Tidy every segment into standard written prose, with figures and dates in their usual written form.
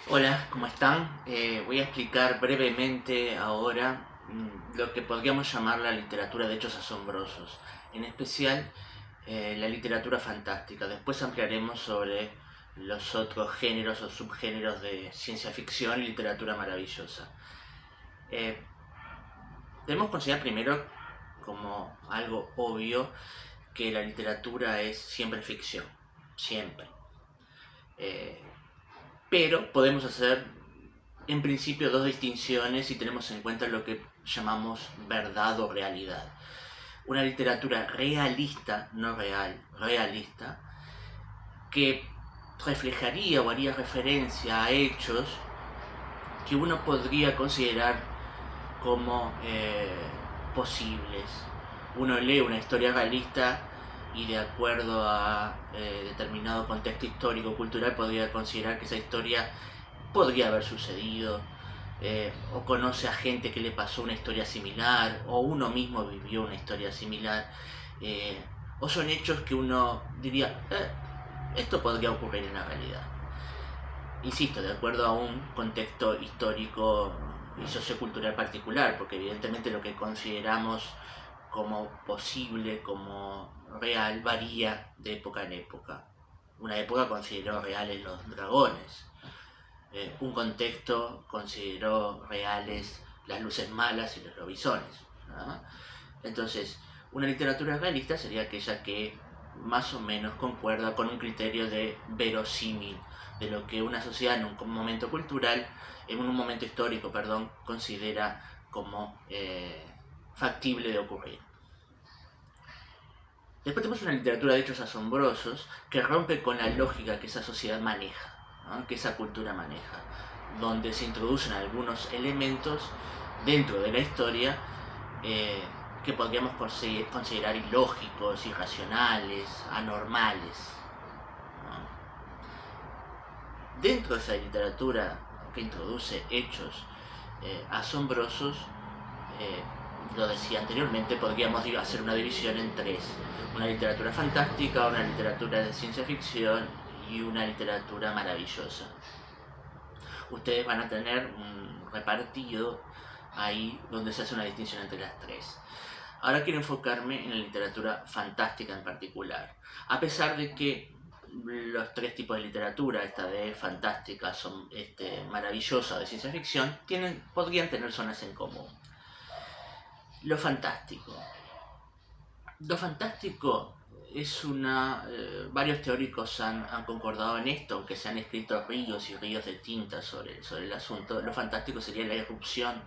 Hola, ¿cómo están? Voy a explicar brevemente ahora lo que podríamos llamar la literatura de hechos asombrosos, en especial la literatura fantástica. Después ampliaremos sobre los otros géneros o subgéneros de ciencia ficción y literatura maravillosa. Eh, Debemos considerar primero como algo obvio que la literatura es siempre ficción, siempre. Eh, pero podemos hacer en principio dos distinciones si tenemos en cuenta lo que llamamos verdad o realidad. Una literatura realista, no real, realista, que reflejaría o haría referencia a hechos que uno podría considerar como posibles. Uno lee una historia realista y de acuerdo a determinado contexto histórico cultural podría considerar que esa historia podría haber sucedido, o conoce a gente que le pasó una historia similar, o uno mismo vivió una historia similar, eh, o son hechos que uno diría, esto podría ocurrir en la realidad. Insisto, de acuerdo a un contexto histórico y sociocultural particular, porque evidentemente lo que consideramos como posible, como real, varía de época en época. Una época consideró reales los dragones, un contexto consideró reales las luces malas y los lobisones, ¿no? Entonces, una literatura realista sería aquella que más o menos concuerda con un criterio de verosímil, de lo que una sociedad en un momento cultural, en un momento histórico, perdón, considera como factible de ocurrir. Después tenemos una literatura de hechos asombrosos que rompe con la lógica que esa sociedad maneja, ¿no? Que esa cultura maneja, donde se introducen algunos elementos dentro de la historia que podríamos considerar ilógicos, irracionales, anormales, ¿no? Dentro de esa literatura que introduce hechos asombrosos, eh, lo decía anteriormente, podríamos hacer una división en tres: una literatura fantástica, una literatura de ciencia ficción y una literatura maravillosa. Ustedes van a tener un repartido ahí donde se hace una distinción entre las tres. Ahora quiero enfocarme en la literatura fantástica en particular, a pesar de que los tres tipos de literatura, esta de fantástica, maravillosa, de ciencia ficción, podrían tener zonas en común. Lo fantástico. Lo fantástico es varios teóricos han concordado en esto, aunque se han escrito ríos y ríos de tinta sobre el asunto. Lo fantástico sería la irrupción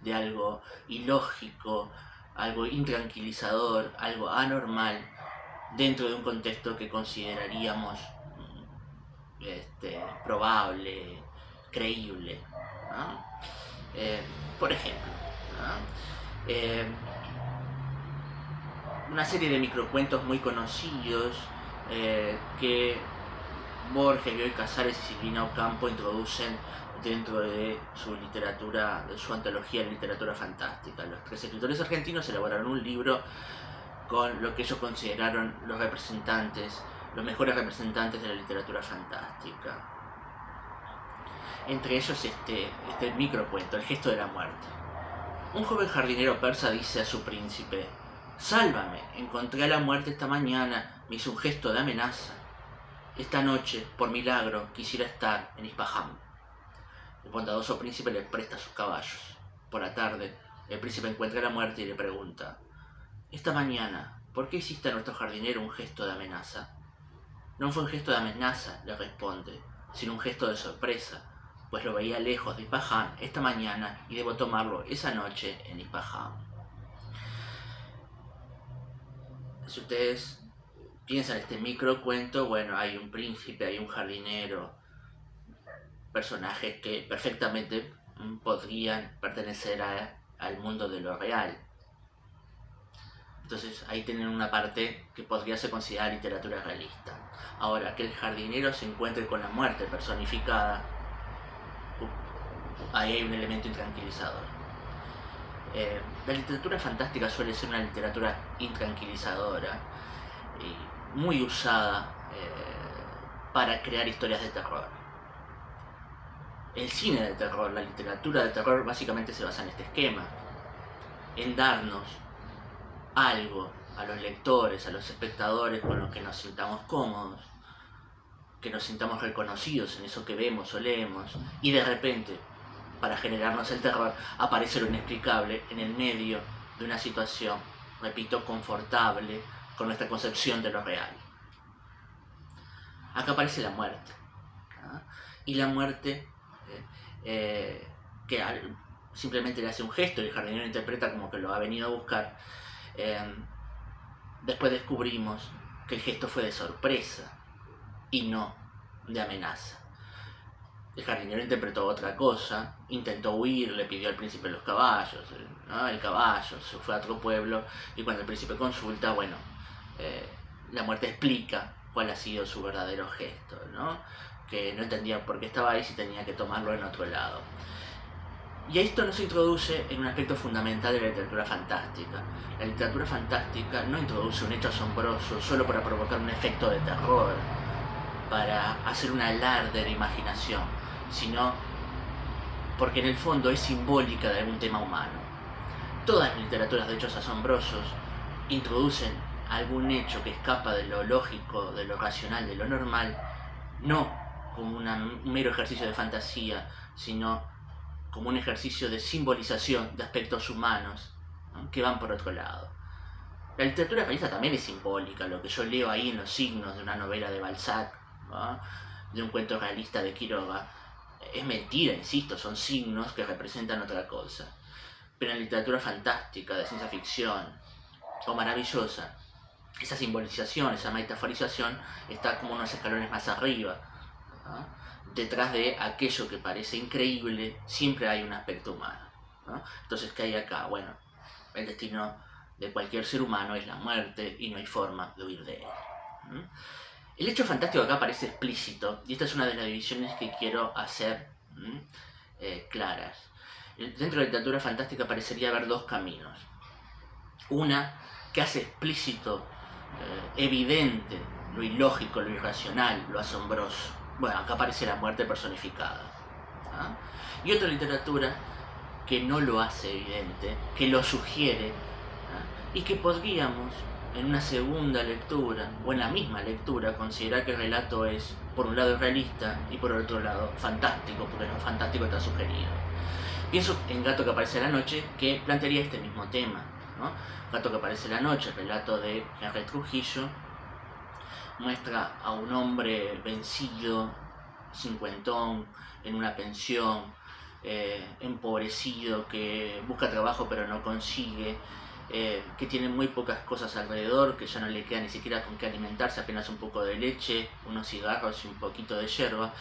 de algo ilógico, algo intranquilizador, algo anormal, dentro de un contexto que consideraríamos probable, creíble, ¿no? Por ejemplo, ¿no? Una serie de microcuentos muy conocidos que Borges, Bioy Casares y Silvina Ocampo introducen dentro de su literatura, de su antología de literatura fantástica. Los tres escritores argentinos elaboraron un libro con lo que ellos consideraron los mejores representantes de la literatura fantástica. Entre ellos este microcuento, El gesto de la muerte. Un joven jardinero persa dice a su príncipe: «Sálvame, encontré a la muerte esta mañana, me hizo un gesto de amenaza. Esta noche, por milagro, quisiera estar en Ispahán». El bondadoso príncipe le presta sus caballos. Por la tarde, el príncipe encuentra a la muerte y le pregunta: «Esta mañana, ¿por qué hiciste a nuestro jardinero un gesto de amenaza?». «No fue un gesto de amenaza», le responde, «sino un gesto de sorpresa, pues lo veía lejos de Ispahán esta mañana y debo tomarlo esa noche en Ispahán». Si ustedes piensan este microcuento, bueno, hay un príncipe, hay un jardinero, personajes que perfectamente podrían pertenecer al mundo de lo real. Entonces ahí tienen una parte que podría ser considerada literatura realista. Ahora, que el jardinero se encuentre con la muerte personificada, ahí hay un elemento intranquilizador. La literatura fantástica suele ser una literatura intranquilizadora, muy usada para crear historias de terror. el cine de terror, la literatura de terror básicamente se basa en este esquema, en darnos algo a los lectores, a los espectadores con los que nos sintamos cómodos, que nos sintamos reconocidos en eso que vemos o leemos, y de repente, para generarnos el terror, aparece lo inexplicable en el medio de una situación, repito, confortable con nuestra concepción de lo real. Acá aparece la muerte, ¿no? Y la muerte que simplemente le hace un gesto y el jardinero interpreta como que lo ha venido a buscar. Después descubrimos que el gesto fue de sorpresa y no de amenaza. El jardinero interpretó otra cosa, intentó huir, le pidió al príncipe los caballos, ¿no? El caballo se fue a otro pueblo y cuando el príncipe consulta, bueno, la muerte explica cuál ha sido su verdadero gesto, ¿no? Que no entendía por qué estaba ahí si tenía que tomarlo en otro lado. Y esto nos introduce en un aspecto fundamental de la literatura fantástica. La literatura fantástica no introduce un hecho asombroso solo para provocar un efecto de terror, para hacer un alarde de imaginación, sino porque en el fondo es simbólica de algún tema humano. Todas las literaturas de hechos asombrosos introducen algún hecho que escapa de lo lógico, de lo racional, de lo normal, no como un mero ejercicio de fantasía, sino como un ejercicio de simbolización de aspectos humanos, ¿no? Que van por otro lado. La literatura realista también es simbólica, lo que yo leo ahí en los signos de una novela de Balzac, ¿no? De un cuento realista de Quiroga, es mentira, insisto, son signos que representan otra cosa. Pero en la literatura fantástica, de ciencia ficción o maravillosa, esa simbolización, esa metaforización está como unos escalones más arriba, ¿no? Detrás de aquello que parece increíble siempre hay un aspecto humano, ¿no? Entonces, ¿qué hay acá? Bueno, el destino de cualquier ser humano es la muerte y no hay forma de huir de él, ¿no? El hecho fantástico acá parece explícito y esta es una de las divisiones que quiero hacer claras. Dentro de la literatura fantástica parecería haber dos caminos. Una que hace explícito, evidente, lo ilógico, lo irracional, lo asombroso. Bueno, acá aparece la muerte personificada, ¿ah? Y otra literatura que no lo hace evidente, que lo sugiere, ¿ah? Y que podríamos, en una segunda lectura, o en la misma lectura, considerar que el relato es, por un lado, realista y por otro lado, fantástico, porque lo fantástico está sugerido. Pienso en Gato que aparece en la noche, que plantearía este mismo tema, ¿no? Gato que aparece en la noche, el relato de Henry Trujillo, muestra a un hombre vencido, cincuentón, en una pensión, empobrecido, que busca trabajo pero no consigue, que tiene muy pocas cosas alrededor, que ya no le queda ni siquiera con qué alimentarse, apenas un poco de leche, unos cigarros y un poquito de yerba,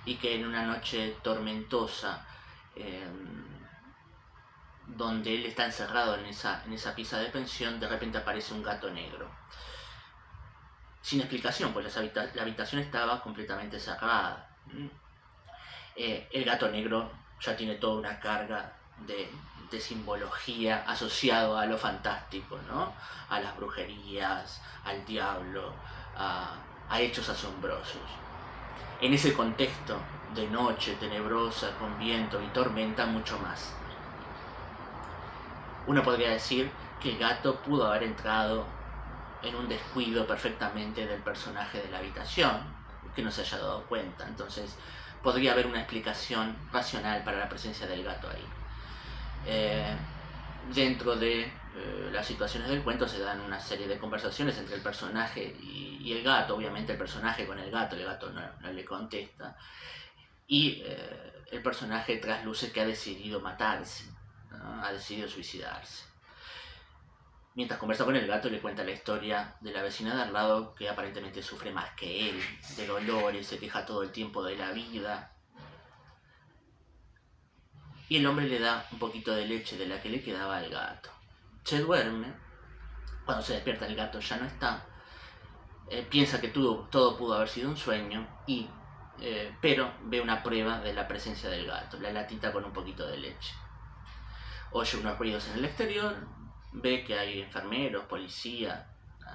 y que en una noche tormentosa, donde él está encerrado en esa pieza de pensión, de repente aparece un gato negro. Sin explicación, pues la habitación estaba completamente cerrada. El gato negro ya tiene toda una carga de simbología asociado a lo fantástico, ¿no? A las brujerías, al diablo, a hechos asombrosos. En ese contexto de noche tenebrosa, con viento y tormenta, mucho más. Uno podría decir que el gato pudo haber entrado en un descuido perfectamente del personaje de la habitación, que no se haya dado cuenta. Entonces podría haber una explicación racional para la presencia del gato ahí. Dentro de las situaciones del cuento se dan una serie de conversaciones entre el personaje y el gato. Obviamente el personaje con el gato no le contesta, y el personaje trasluce que ha decidido matarse, ¿no? Ha decidido suicidarse. Mientras conversa con el gato, le cuenta la historia de la vecina de al lado, que aparentemente sufre más que él, de dolores, se queja todo el tiempo de la vida. Y el hombre le da un poquito de leche de la que le quedaba al gato. Se duerme, cuando se despierta el gato ya no está, piensa que todo pudo haber sido un sueño, pero ve una prueba de la presencia del gato, la latita con un poquito de leche. Oye unos ruidos en el exterior, ve que hay enfermeros, policía, ¿no?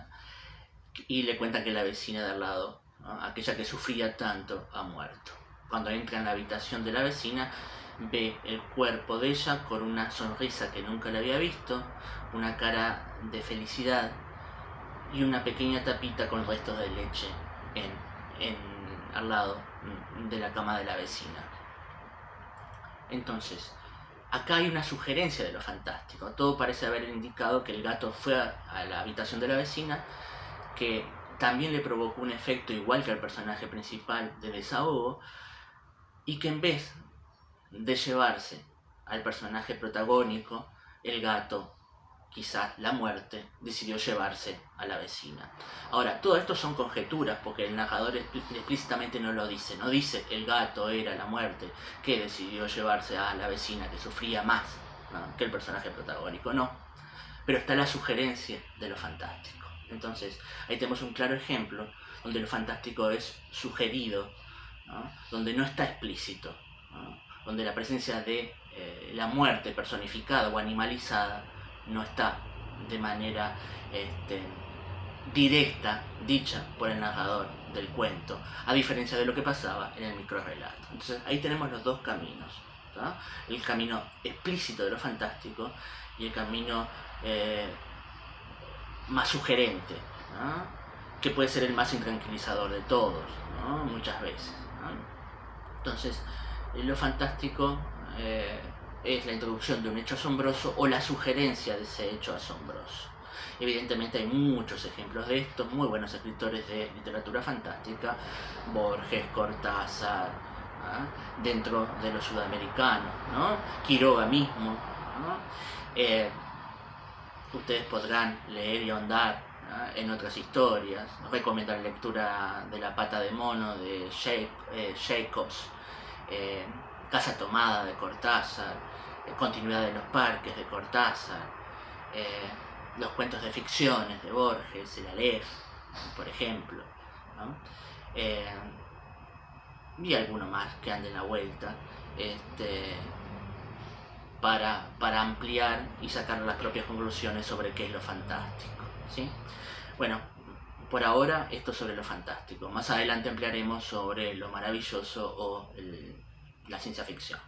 Y le cuentan que la vecina de al lado, ¿no? Aquella que sufría tanto, ha muerto. cuando entra en la habitación de la vecina, ve el cuerpo de ella con una sonrisa que nunca le había visto, una cara de felicidad y una pequeña tapita con restos de leche al lado de la cama de la vecina. Entonces, acá hay una sugerencia de lo fantástico. Todo parece haber indicado que el gato fue a la habitación de la vecina, que también le provocó un efecto igual que al personaje principal de desahogo, y que en vez de llevarse al personaje protagónico, el gato, quizás la muerte, decidió llevarse a la vecina. Ahora, todo esto son conjeturas, porque el narrador explícitamente no lo dice. No dice el gato era la muerte que decidió llevarse a la vecina, que sufría más, ¿no?, que el personaje protagónico. No, pero está la sugerencia de lo fantástico. Entonces, ahí tenemos un claro ejemplo donde lo fantástico es sugerido, ¿no?, donde no está explícito, ¿no?, donde la presencia de la muerte personificada o animalizada no está de manera directa, dicha por el narrador del cuento, a diferencia de lo que pasaba en el microrrelato. Entonces ahí tenemos los dos caminos, ¿no?, el camino explícito de lo fantástico y el camino más sugerente, ¿no?, que puede ser el más intranquilizador de todos, ¿no?, muchas veces, ¿no? Entonces, lo fantástico es la introducción de un hecho asombroso o la sugerencia de ese hecho asombroso. Evidentemente hay muchos ejemplos de esto, muy buenos escritores de literatura fantástica, Borges, Cortázar, ¿no?, dentro de los sudamericanos, ¿no?, Quiroga mismo, ¿no? Ustedes podrán leer y ahondar, ¿no?, en otras historias. Recomiendo la lectura de La pata de mono de Jacobs, Casa tomada de Cortázar, Continuidad de los parques de Cortázar, los cuentos de ficciones de Borges, El Aleph, por ejemplo, ¿no?, y alguno más que ande en la vuelta, para ampliar y sacar las propias conclusiones sobre qué es lo fantástico, ¿sí? Bueno, por ahora esto sobre lo fantástico. Más adelante ampliaremos sobre lo maravilloso o la ciencia ficción.